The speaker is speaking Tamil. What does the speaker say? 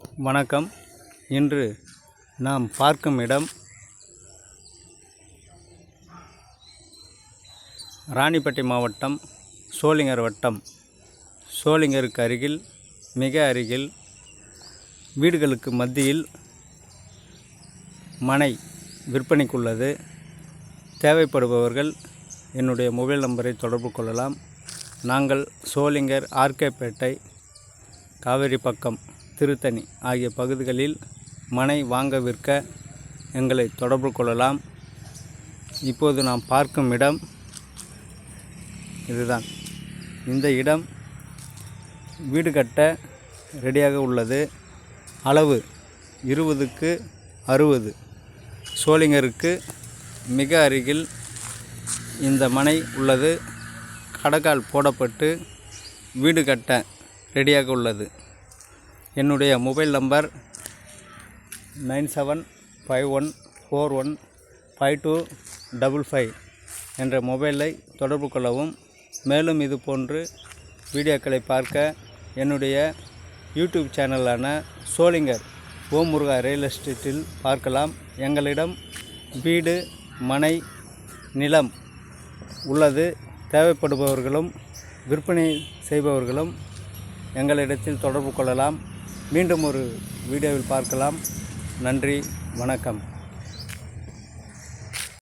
வணக்கம். இன்று நாம் பார்க்கும் இடம் ராணிப்பேட்டை மாவட்டம் சோளிங்கர் வட்டம். சோளிங்கருக்கு அருகில், மிக அருகில், வீடுகளுக்கு மத்தியில் மனை விற்பனைக்குள்ளது. தேவைப்படுபவர்கள் என்னுடைய மொபைல் நம்பரை தொடர்பு கொள்ளலாம். நாங்கள் சோளிங்கர், ஆர்கேப்பேட்டை, காவேரி பக்கம், திருத்தணி ஆகிய பகுதிகளில் மனை வாங்க விற்க எங்களை தொடர்பு கொள்ளலாம். இப்போது நாம் பார்க்கும் இடம் இதுதான். இந்த இடம் வீடு கட்ட ரெடியாக உள்ளது. அளவு 20க்கு 60. சோளிங்கருக்கு மிக அருகில் இந்த மனை உள்ளது. கடகால் போடப்பட்டு வீடு கட்ட ரெடியாக உள்ளது. என்னுடைய மொபைல் நம்பர் 9751415255 என்ற மொபைலை தொடர்பு கொள்ளவும். மேலும் இது போன்று வீடியோக்களை பார்க்க என்னுடைய யூடியூப் சேனலான சோளிங்கர் ஓம் முருகா ரியல் எஸ்டேட்டில் பார்க்கலாம். எங்களிடம் வீடு, மனை, நிலம் உள்ளது. தேவைப்படுபவர்களும் விற்பனை செய்பவர்களும் எங்களிடத்தில் தொடர்பு கொள்ளலாம். மீண்டும் ஒரு வீடியோவில் பார்க்கலாம். நன்றி, வணக்கம்.